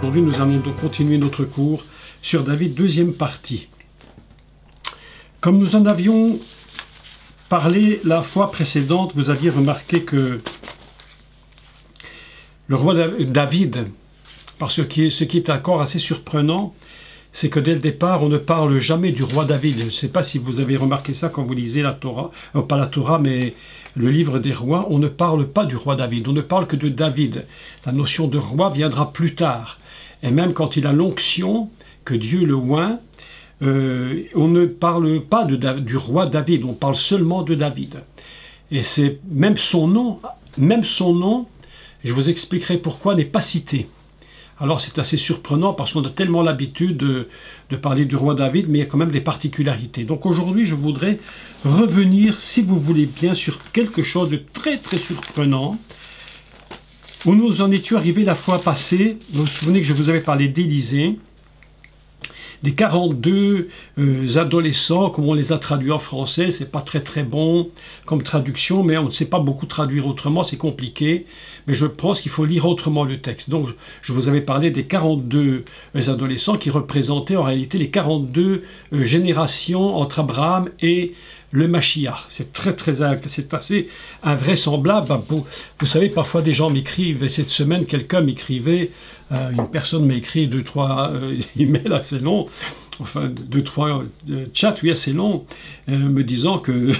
Aujourd'hui, nous allons donc continuer notre cours sur David, deuxième partie. Comme nous en avions parlé la fois précédente, vous aviez remarqué que le roi David, parce que ce qui est encore assez surprenant, c'est que dès le départ, on ne parle jamais du roi David. Je ne sais pas si vous avez remarqué ça quand vous lisez la Torah, pas la Torah, mais le livre des rois, on ne parle pas du roi David, on ne parle que de David. La notion de roi viendra plus tard. Et même quand il a l'onction, que Dieu le oint, on ne parle pas du roi David, on parle seulement de David. Et c'est même son nom, je vous expliquerai pourquoi, n'est pas cité. Alors c'est assez surprenant parce qu'on a tellement l'habitude de parler du roi David, mais il y a quand même des particularités. Donc aujourd'hui, je voudrais revenir, si vous voulez bien, sur quelque chose de très très surprenant, où nous en étions arrivés la fois passée. Vous vous souvenez que je vous avais parlé d'Élisée, des 42 adolescents, comme on les a traduits en français, c'est pas très très bon comme traduction, mais on ne sait pas beaucoup traduire autrement, c'est compliqué, mais je pense qu'il faut lire autrement le texte. Donc je vous avais parlé des 42 adolescents qui représentaient en réalité les 42 générations entre Abraham et le Mashiach. C'est assez invraisemblable. Vous savez, parfois des gens m'écrivent, et cette semaine quelqu'un m'écrivait, une personne m'a écrit 2-3 emails assez longs, enfin 2-3 chats, oui, assez longs, me disant que,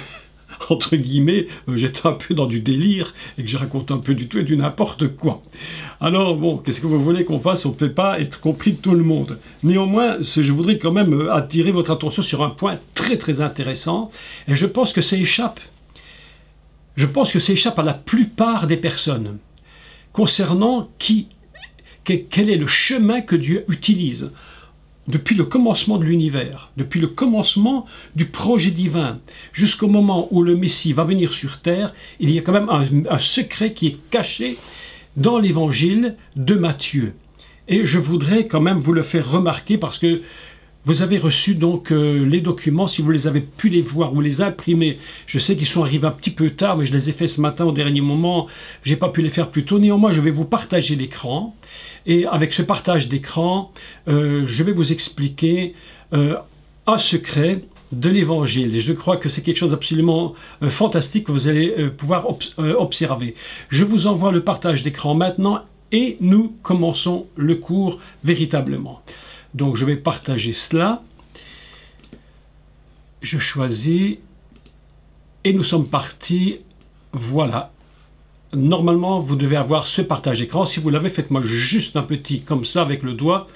entre guillemets, j'étais un peu dans du délire et que je raconte un peu du tout et du n'importe quoi. Alors bon, qu'est-ce que vous voulez qu'on fasse? On ne peut pas être compris de tout le monde. Néanmoins, je voudrais quand même attirer votre attention sur un point très très intéressant, et je pense que ça échappe. Je pense que ça échappe à la plupart des personnes concernant quel est le chemin que Dieu utilise depuis le commencement de l'univers, depuis le commencement du projet divin, jusqu'au moment où le Messie va venir sur terre. Il y a quand même un secret qui est caché dans l'évangile de Matthieu. Et je voudrais quand même vous le faire remarquer parce que vous avez reçu donc les documents, si vous les avez pu les voir ou les imprimer. Je sais qu'ils sont arrivés un petit peu tard, mais je les ai faits ce matin au dernier moment. Je n'ai pas pu les faire plus tôt. Néanmoins, je vais vous partager l'écran. Et avec ce partage d'écran, je vais vous expliquer un secret de l'évangile. Et je crois que c'est quelque chose d'absolument fantastique que vous allez pouvoir observer. Je vous envoie le partage d'écran maintenant et nous commençons le cours véritablement. Donc je vais partager cela, je choisis et nous sommes partis. Voilà, normalement vous devez avoir ce partage écran. Si vous l'avez, faites-moi juste un petit comme ça avec le doigt.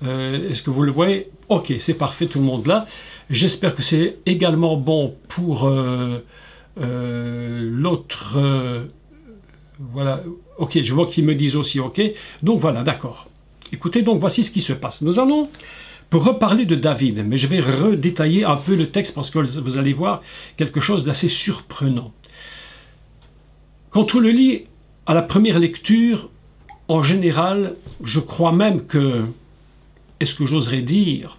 Est-ce que vous le voyez? Ok, c'est parfait, tout le monde là. J'espère que c'est également bon pour l'autre. Voilà, ok, je vois qu'ils me disent aussi ok. Donc voilà, d'accord. Écoutez, donc voici ce qui se passe. Nous allons reparler de David, mais je vais redétailler un peu le texte parce que vous allez voir quelque chose d'assez surprenant. Quand on le lit à la première lecture, en général, je crois même que, est-ce que j'oserais dire,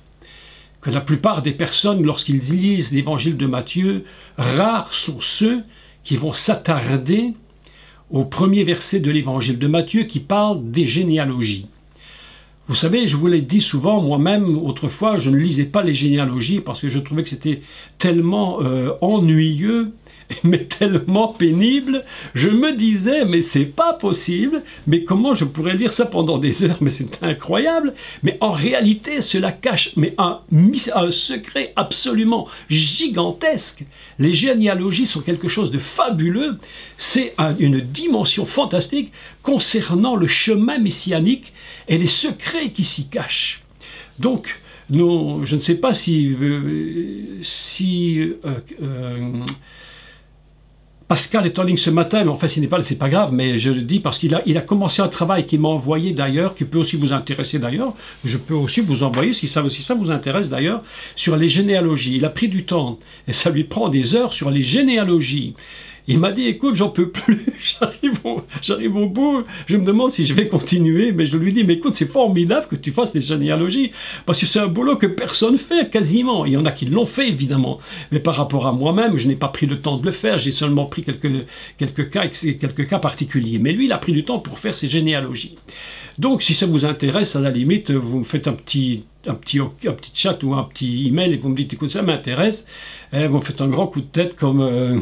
que la plupart des personnes, lorsqu'ils lisent l'évangile de Matthieu, rares sont ceux qui vont s'attarder au premier verset de l'évangile de Matthieu qui parle des généalogies. Vous savez, je vous l'ai dit souvent, moi-même, autrefois, je ne lisais pas les généalogies parce que je trouvais que c'était tellement ennuyeux, mais tellement pénible. Je me disais, mais c'est pas possible, mais comment je pourrais lire ça pendant des heures? Mais c'est incroyable. Mais en réalité, cela cache un secret absolument gigantesque. Les généalogies sont quelque chose de fabuleux. C'est une dimension fantastique concernant le chemin messianique et les secrets qui s'y cachent. Donc, je ne sais pas si Pascal est en ligne ce matin, mais enfin s'il n'est pas là, c'est pas grave, mais je le dis parce qu'il a commencé un travail qu'il m'a envoyé d'ailleurs, qui peut aussi vous intéresser d'ailleurs. Je peux aussi vous envoyer, si ça vous intéresse d'ailleurs, sur les généalogies. Il a pris du temps, et ça lui prend des heures sur les généalogies. Il m'a dit, écoute, j'en peux plus, j'arrive au bout, je me demande si je vais continuer, mais je lui dis, mais écoute, c'est formidable que tu fasses des généalogies, parce que c'est un boulot que personne fait, quasiment. Il y en a qui l'ont fait, évidemment, mais par rapport à moi-même, je n'ai pas pris le temps de le faire, j'ai seulement pris quelques cas particuliers. Mais lui, il a pris du temps pour faire ses généalogies. Donc, si ça vous intéresse, à la limite, vous me faites un petit chat ou un petit email et vous me dites, écoute, ça m'intéresse, et vous me faites un grand coup de tête comme...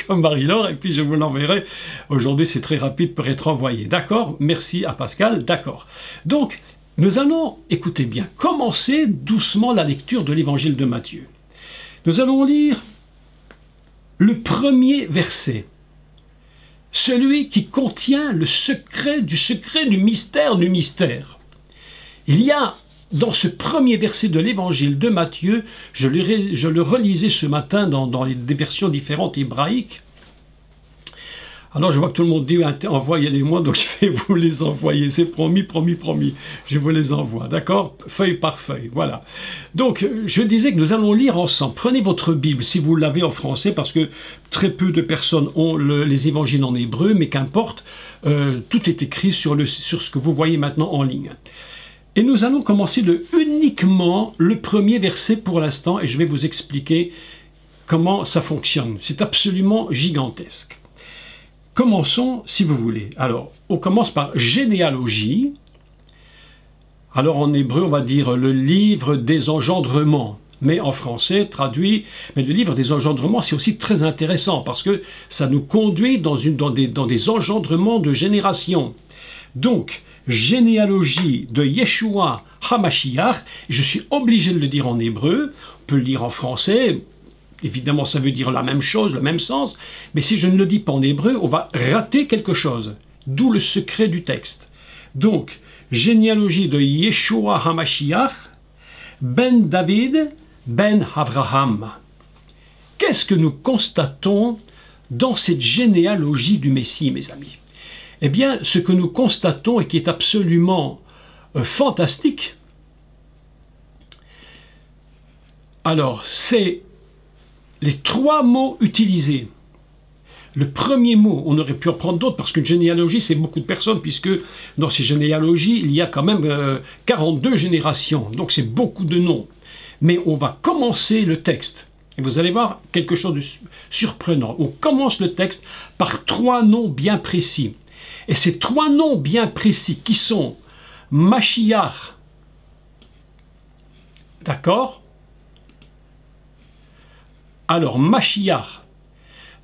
comme Marie-Laure, et puis je vous l'enverrai. Aujourd'hui, c'est très rapide pour être envoyé. D'accord? Merci à Pascal. D'accord. Donc, nous allons, écoutez bien, commencer doucement la lecture de l'évangile de Matthieu. Nous allons lire le premier verset. Celui qui contient le secret du mystère du mystère. Il y a dans ce premier verset de l'évangile de Matthieu, je le relisais ce matin dans des versions différentes hébraïques. Alors je vois que tout le monde dit envoyez-les-moi, donc je vais vous les envoyer. C'est promis, promis, promis. Je vous les envoie, d'accord? Feuille par feuille, voilà. Donc je disais que nous allons lire ensemble. Prenez votre Bible si vous l'avez en français, parce que très peu de personnes ont les évangiles en hébreu, mais qu'importe, tout est écrit sur ce que vous voyez maintenant en ligne. Et nous allons commencer uniquement le premier verset pour l'instant, et je vais vous expliquer comment ça fonctionne. C'est absolument gigantesque. Commençons, si vous voulez. Alors, on commence par généalogie. Alors, en hébreu, on va dire le livre des engendrements. Mais en français, traduit, mais le livre des engendrements, c'est aussi très intéressant, parce que ça nous conduit dans des engendrements de générations. Donc, généalogie de Yeshua HaMashiach, je suis obligé de le dire en hébreu, on peut le dire en français, évidemment ça veut dire la même chose, le même sens, mais si je ne le dis pas en hébreu, on va rater quelque chose, d'où le secret du texte. Donc, généalogie de Yeshua HaMashiach, ben David, ben Abraham. Qu'est-ce que nous constatons dans cette généalogie du Messie, mes amis? Eh bien, ce que nous constatons et qui est absolument fantastique, alors, c'est les trois mots utilisés. Le premier mot, on aurait pu en prendre d'autres, parce qu'une généalogie, c'est beaucoup de personnes, puisque dans ces généalogies, il y a quand même 42 générations, donc c'est beaucoup de noms. Mais on va commencer le texte, et vous allez voir quelque chose de surprenant. On commence le texte par trois noms bien précis. Et ces trois noms bien précis qui sont Mashiach, d'accord? Alors, Mashiach,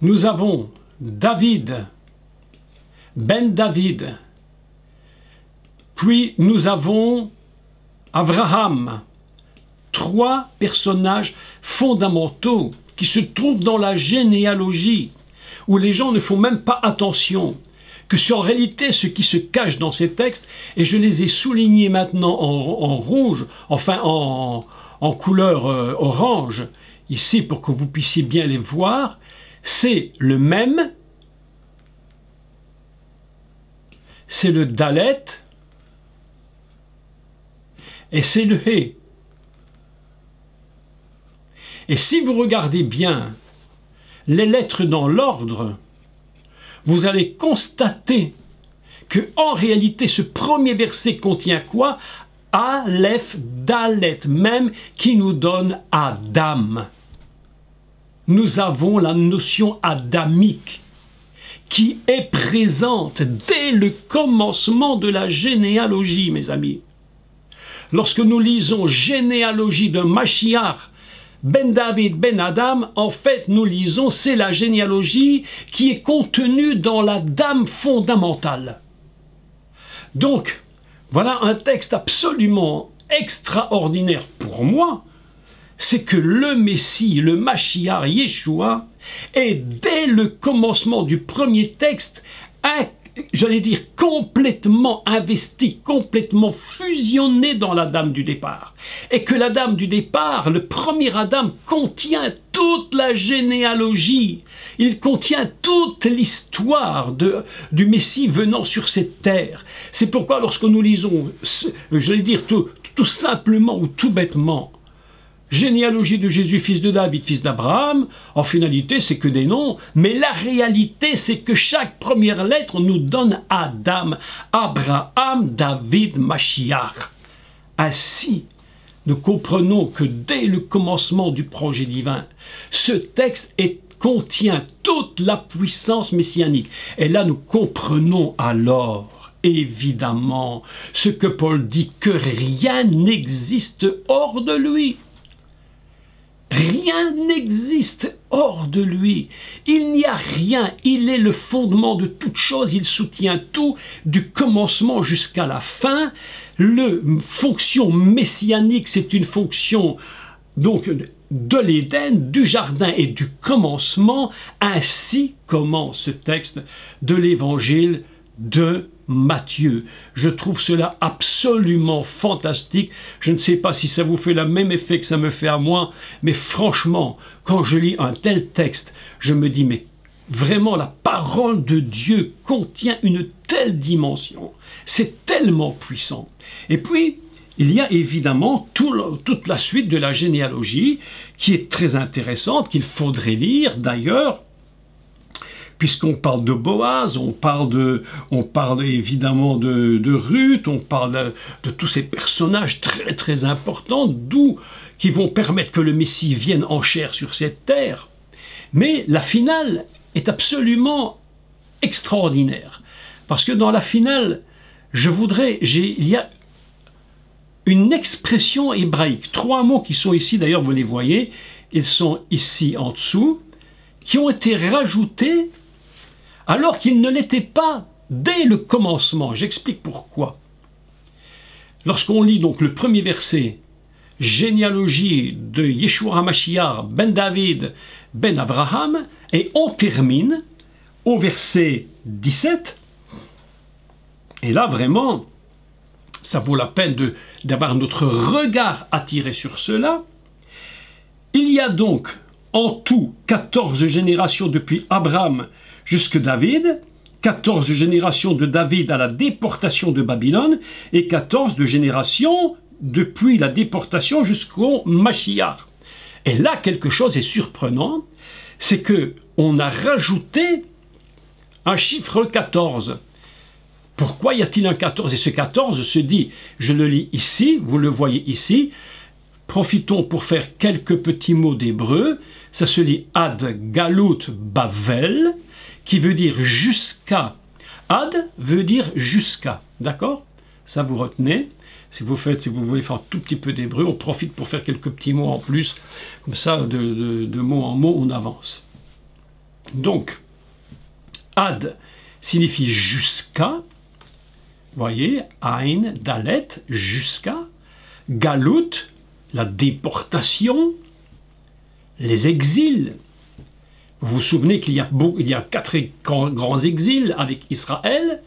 nous avons David, Ben David, puis nous avons Abraham, trois personnages fondamentaux qui se trouvent dans la généalogie, où les gens ne font même pas attention. Que c'est en réalité ce qui se cache dans ces textes, et je les ai soulignés maintenant en rouge, enfin en couleur orange, ici pour que vous puissiez bien les voir, c'est le même, c'est le Dalet, et c'est le He. Et si vous regardez bien les lettres dans l'ordre, vous allez constater que en réalité ce premier verset contient quoi? Aleph Dalet, même qui nous donne Adam. Nous avons la notion adamique qui est présente dès le commencement de la généalogie, mes amis. Lorsque nous lisons généalogie de Mashiach, Ben David, Ben Adam, en fait, nous lisons, c'est la généalogie qui est contenue dans la dame fondamentale. Donc, voilà un texte absolument extraordinaire pour moi, c'est que le Messie, le Mashiach, Yeshua, est dès le commencement du premier texte, j'allais dire complètement investi, complètement fusionné dans la dame du départ. Et que la dame du départ, le premier Adam, contient toute la généalogie. Il contient toute l'histoire du Messie venant sur cette terre. C'est pourquoi lorsque nous lisons, j'allais dire tout simplement ou tout bêtement, généalogie de Jésus, fils de David, fils d'Abraham, en finalité, c'est que des noms, mais la réalité, c'est que chaque première lettre nous donne Adam, Abraham, David, Mashiach. Ainsi, nous comprenons que dès le commencement du projet divin, ce texte contient toute la puissance messianique. Et là, nous comprenons alors, évidemment, ce que Paul dit, que rien n'existe hors de lui. Rien n'existe hors de lui. Il n'y a rien. Il est le fondement de toute chose. Il soutient tout, du commencement jusqu'à la fin. La fonction messianique, c'est une fonction donc de l'Éden, du jardin et du commencement. Ainsi commence ce texte de l'évangile de Matthieu. Je trouve cela absolument fantastique. Je ne sais pas si ça vous fait le même effet que ça me fait à moi, mais franchement, quand je lis un tel texte, je me dis, mais vraiment, la parole de Dieu contient une telle dimension. C'est tellement puissant. Et puis, il y a évidemment toute la suite de la généalogie qui est très intéressante, qu'il faudrait lire d'ailleurs, puisqu'on parle de Boaz, on parle évidemment de Ruth, on parle de tous ces personnages très très importants, qui vont permettre que le Messie vienne en chair sur cette terre. Mais la finale est absolument extraordinaire, parce que dans la finale, il y a une expression hébraïque, 3 mots qui sont ici, d'ailleurs vous les voyez, ils sont ici en dessous, qui ont été rajoutés alors qu'ils ne l'étaient pas dès le commencement. J'explique pourquoi. Lorsqu'on lit donc le premier verset, généalogie de Yeshua HaMashiach, ben David, ben Abraham, et on termine au verset 17, et là vraiment, ça vaut la peine d'avoir notre regard attiré sur cela. Il y a donc en tout 14 générations depuis Abraham jusque David, 14 générations de David à la déportation de Babylone et 14 de générations depuis la déportation jusqu'au Mashiach. Et là, quelque chose est surprenant, c'est qu'on a rajouté un chiffre 14. Pourquoi y a-t-il un 14? Et ce 14 se dit, je le lis ici, vous le voyez ici, profitons pour faire quelques petits mots d'hébreu, ça se lit Ad Galut Bavel, qui veut dire jusqu'à. Ad veut dire jusqu'à, d'accord? Ça vous retenez. Si vous voulez faire un tout petit peu d'hébreu, on profite pour faire quelques petits mots en plus, comme ça, de mot en mot, on avance. Donc, Ad signifie jusqu'à, voyez, Ain, Dalet, jusqu'à, Galut, la déportation, les exils. Vous vous souvenez qu'il y a 4 grands exils avec Israël,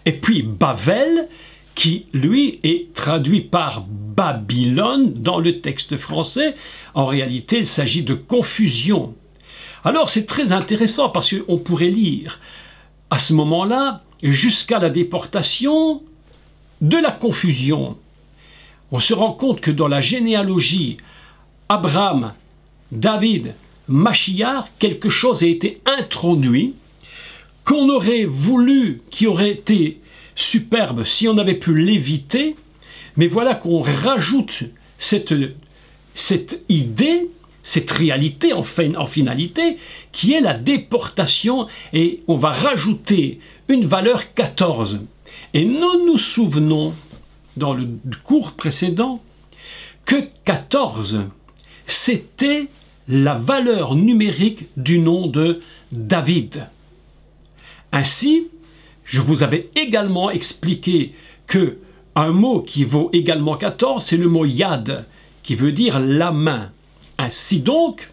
et puis Bavel, qui, lui, est traduit par Babylone dans le texte français. En réalité, il s'agit de confusion. Alors, c'est très intéressant parce qu'on pourrait lire, à ce moment-là, jusqu'à la déportation, de la confusion. On se rend compte que dans la généalogie, Abraham, David, Mashiach, quelque chose a été introduit, qu'on aurait voulu, qui aurait été superbe si on avait pu l'éviter, mais voilà qu'on rajoute cette idée, cette réalité en finalité, qui est la déportation, et on va rajouter une valeur 14. Et nous nous souvenons, dans le cours précédent, que 14, c'était la valeur numérique du nom de David. Ainsi, je vous avais également expliqué que un mot qui vaut également 14, c'est le mot yad, qui veut dire la main. Ainsi donc,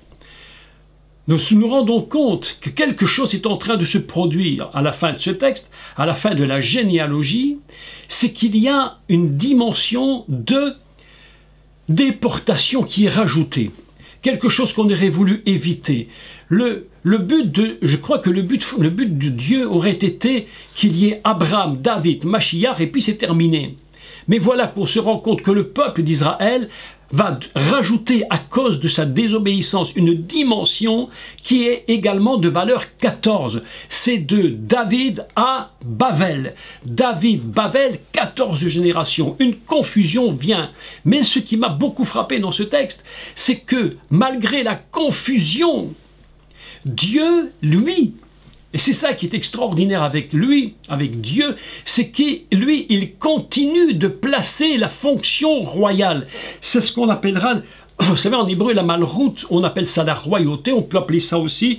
nous nous rendons compte que quelque chose est en train de se produire à la fin de ce texte, à la fin de la généalogie, c'est qu'il y a une dimension de déportation qui est rajoutée. Quelque chose qu'on aurait voulu éviter. Je crois que le but de Dieu aurait été qu'il y ait Abraham, David, Mashiach, et puis c'est terminé. Mais voilà qu'on se rend compte que le peuple d'Israël va rajouter à cause de sa désobéissance une dimension qui est également de valeur 14. C'est de David à Bavel. David, Bavel, 14 générations. Une confusion vient. Mais ce qui m'a beaucoup frappé dans ce texte, c'est que malgré la confusion, Dieu, lui, et c'est ça qui est extraordinaire avec lui, avec Dieu, c'est qu'il il continue de placer la fonction royale. C'est ce qu'on appellera, vous savez en hébreu la malroute, on appelle ça la royauté, on peut appeler ça aussi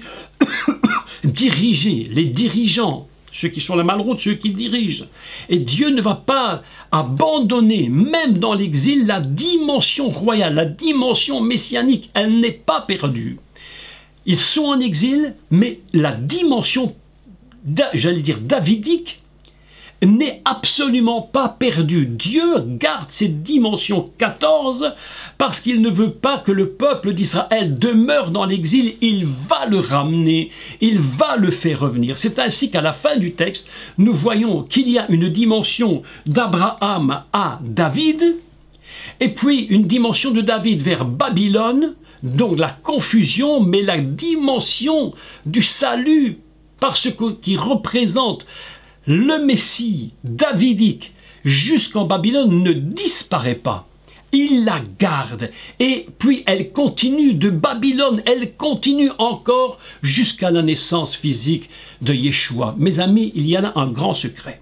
diriger, les dirigeants, ceux qui sont la malroute, ceux qui dirigent. Et Dieu ne va pas abandonner, même dans l'exil, la dimension royale, la dimension messianique, elle n'est pas perdue. Ils sont en exil, mais la dimension, j'allais dire, davidique, n'est absolument pas perdue. Dieu garde cette dimension 14 parce qu'il ne veut pas que le peuple d'Israël demeure dans l'exil. Il va le ramener, il va le faire revenir. C'est ainsi qu'à la fin du texte, nous voyons qu'il y a une dimension d'Abraham à David, et puis une dimension de David vers Babylone, donc la confusion, mais la dimension du salut, parce qu'il représente le Messie davidique jusqu'en Babylone, ne disparaît pas. Il la garde. Et puis elle continue de Babylone, elle continue encore jusqu'à la naissance physique de Yeshua. Mes amis, il y en a un grand secret.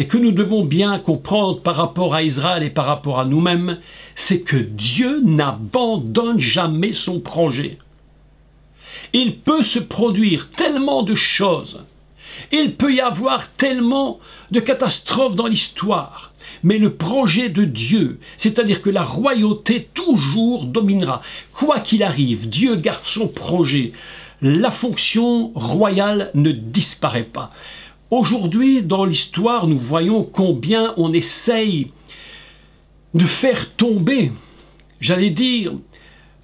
Et que nous devons bien comprendre par rapport à Israël et par rapport à nous-mêmes, c'est que Dieu n'abandonne jamais son projet. Il peut se produire tellement de choses, il peut y avoir tellement de catastrophes dans l'histoire, mais le projet de Dieu, c'est-à-dire que la royauté toujours dominera. Quoi qu'il arrive, Dieu garde son projet. La fonction royale ne disparaît pas. Aujourd'hui, dans l'histoire, nous voyons combien on essaye de faire tomber, j'allais dire,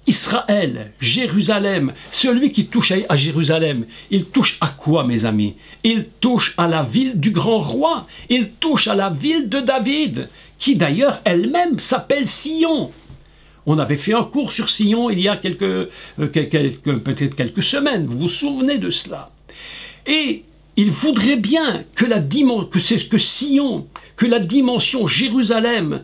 Israël, Jérusalem. Celui qui touche à Jérusalem, il touche à quoi, mes amis? Il touche à la ville du grand roi, il touche à la ville de David, qui d'ailleurs elle-même s'appelle Sion. On avait fait un cours sur Sion il y a peut-être quelques semaines, vous vous souvenez de cela. Et il voudrait bien que Sion, que la dimension Jérusalem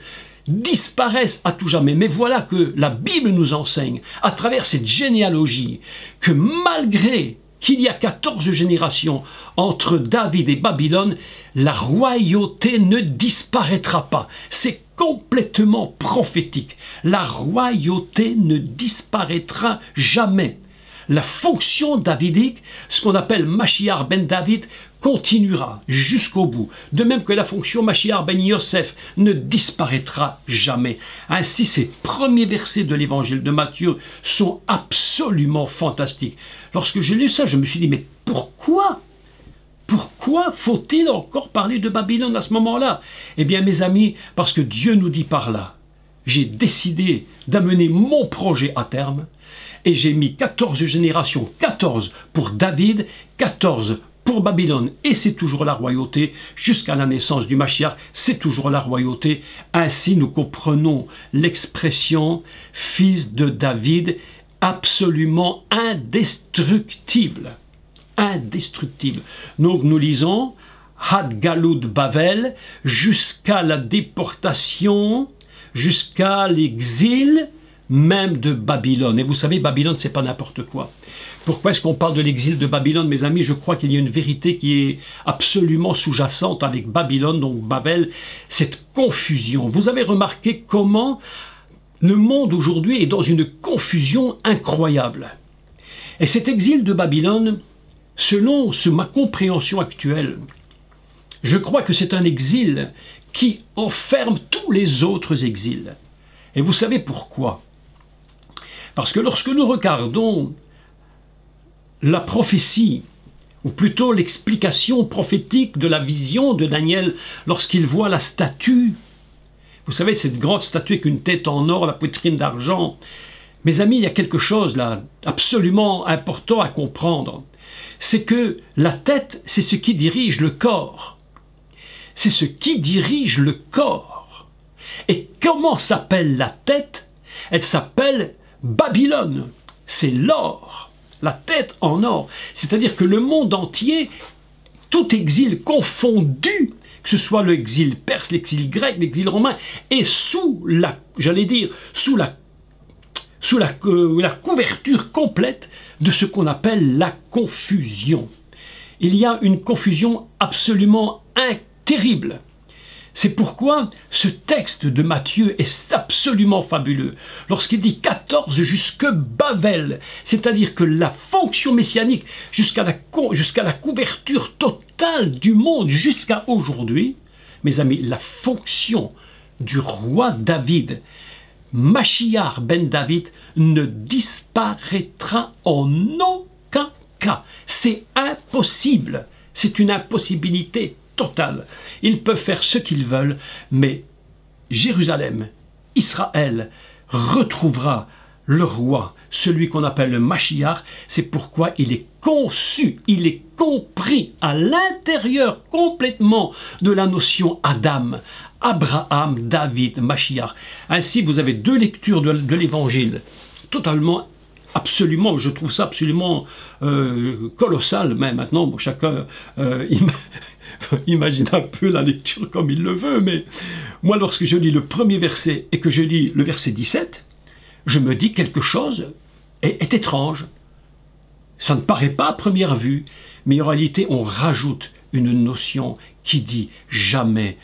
disparaisse à tout jamais. Mais voilà que la Bible nous enseigne, à travers cette généalogie, que malgré qu'il y a 14 générations entre David et Babylone, la royauté ne disparaîtra pas. C'est complètement prophétique. La royauté ne disparaîtra jamais. La fonction davidique, ce qu'on appelle Mashiach ben David, continuera jusqu'au bout. De même que la fonction Mashiach ben Yosef ne disparaîtra jamais. Ainsi, ces premiers versets de l'évangile de Matthieu sont absolument fantastiques. Lorsque j'ai lu ça, je me suis dit, mais pourquoi? Pourquoi faut-il encore parler de Babylone à ce moment-là? Eh bien, mes amis, parce que Dieu nous dit par là, j'ai décidé d'amener mon projet à terme, et j'ai mis 14 générations, 14 pour David, 14 pour Babylone, et c'est toujours la royauté, jusqu'à la naissance du Mashiach, c'est toujours la royauté. Ainsi nous comprenons l'expression « fils de David » absolument indestructible. Indestructible. Donc nous lisons « Had Galoud Bavel » jusqu'à la déportation, jusqu'à l'exil, même de Babylone. Et vous savez, Babylone, c'est pas n'importe quoi. Pourquoi est-ce qu'on parle de l'exil de Babylone, mes amis? Je crois qu'il y a une vérité qui est absolument sous-jacente avec Babylone, donc Babel, cette confusion. Vous avez remarqué comment le monde aujourd'hui est dans une confusion incroyable. Et cet exil de Babylone, selon ma compréhension actuelle, je crois que c'est un exil qui enferme tous les autres exils. Et vous savez pourquoi? Parce que lorsque nous regardons la prophétie, ou plutôt l'explication prophétique de la vision de Daniel lorsqu'il voit la statue, vous savez, cette grande statue avec une tête en or, la poitrine d'argent. Mes amis, il y a quelque chose là absolument important à comprendre. C'est que la tête, c'est ce qui dirige le corps. C'est ce qui dirige le corps. Et comment s'appelle la tête? Elle s'appelle Babylone. C'est l'or, la tête en or. C'est-à-dire que le monde entier, tout exil confondu, que ce soit l'exil perse, l'exil grec, l'exil romain, est sous la, j'allais dire, sous la couverture complète de ce qu'on appelle la confusion. Il y a une confusion absolument terrible. C'est pourquoi ce texte de Matthieu est absolument fabuleux. Lorsqu'il dit 14 jusque Babel, c'est-à-dire que la fonction messianique jusqu'à la couverture totale du monde jusqu'à aujourd'hui, mes amis, la fonction du roi David, Mashiach ben David, ne disparaîtra en aucun cas. C'est impossible. C'est une impossibilité totale. Ils peuvent faire ce qu'ils veulent, mais Jérusalem, Israël, retrouvera le roi, celui qu'on appelle le Mashiach. C'est pourquoi il est conçu, il est compris à l'intérieur complètement de la notion Adam, Abraham, David, Mashiach. Ainsi, vous avez deux lectures de l'évangile totalement, absolument, je trouve ça absolument colossal, mais maintenant, bon, chacun imagine un peu la lecture comme il le veut, mais moi, lorsque je lis le premier verset et que je lis le verset 17, je me dis quelque chose est étrange. Ça ne paraît pas à première vue, mais en réalité, on rajoute une notion qui dit jamais,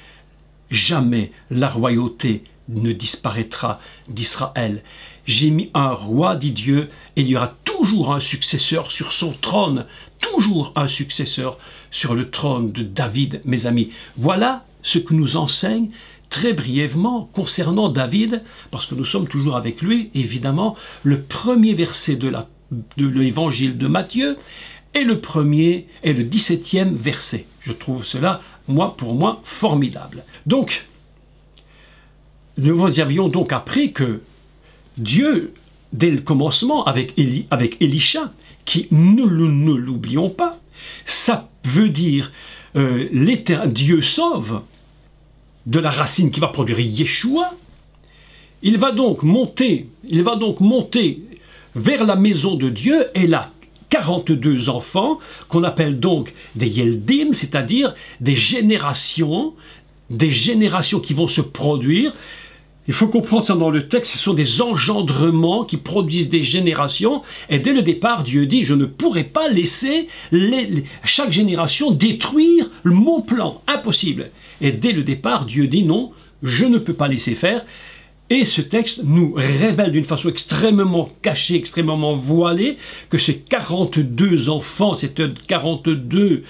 jamais la royauté ne disparaîtra d'Israël. J'ai mis un roi, dit Dieu, et il y aura toujours un successeur sur son trône, toujours un successeur sur le trône de David, mes amis. Voilà ce que nous enseigne très brièvement concernant David, parce que nous sommes toujours avec lui, évidemment, le premier verset de l'évangile de Matthieu et le premier et le 17e verset. Je trouve cela, pour moi, formidable. Donc, nous avions donc appris que Dieu, dès le commencement, avec Élisha, qui, ne l'oublions pas, ça veut dire Dieu sauve, de la racine qui va produire Yeshua. Il va donc monter vers la maison de Dieu, et là, 42 enfants, qu'on appelle donc des Yeldim, c'est-à-dire des générations qui vont se produire. Il faut comprendre ça dans le texte, ce sont des engendrements qui produisent des générations, et dès le départ, Dieu dit, je ne pourrai pas laisser chaque génération détruire mon plan, impossible. Et dès le départ, Dieu dit, non, je ne peux pas laisser faire. Et ce texte nous révèle d'une façon extrêmement cachée, extrêmement voilée, que ces 42 enfants, ces 42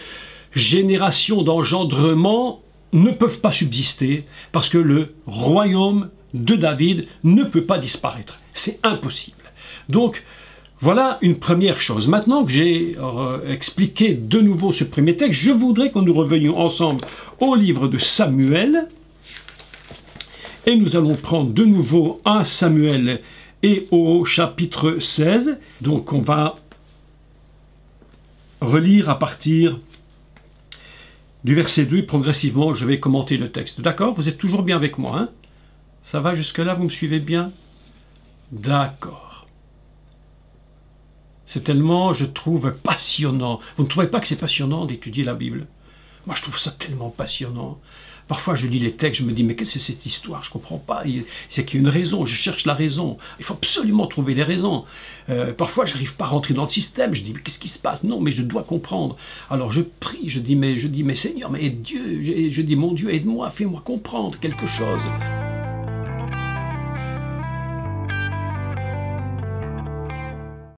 générations d'engendrement ne peuvent pas subsister, parce que le royaume de David ne peut pas disparaître. C'est impossible. Donc, voilà une première chose. Maintenant que j'ai expliqué de nouveau ce premier texte, je voudrais que nous revenions ensemble au livre de Samuel. Et nous allons prendre de nouveau 1 Samuel et au chapitre 16. Donc on va relire à partir du verset 2. Progressivement, je vais commenter le texte. D'accord? Vous êtes toujours bien avec moi, hein? Ça va jusque-là? Vous me suivez bien? D'accord. C'est tellement, je trouve, passionnant. Vous ne trouvez pas que c'est passionnant d'étudier la Bible? Moi, je trouve ça tellement passionnant. Parfois, je lis les textes, je me dis, mais qu'est-ce que c'est cette histoire? Je ne comprends pas. C'est qu'il y a une raison, je cherche la raison. Il faut absolument trouver les raisons. Parfois, je n'arrive pas à rentrer dans le système. Je dis, mais qu'est-ce qui se passe? Non, mais je dois comprendre. Alors, je prie, je dis, mais Seigneur, mais Dieu, je dis, mon Dieu, aide-moi, fais-moi comprendre quelque chose.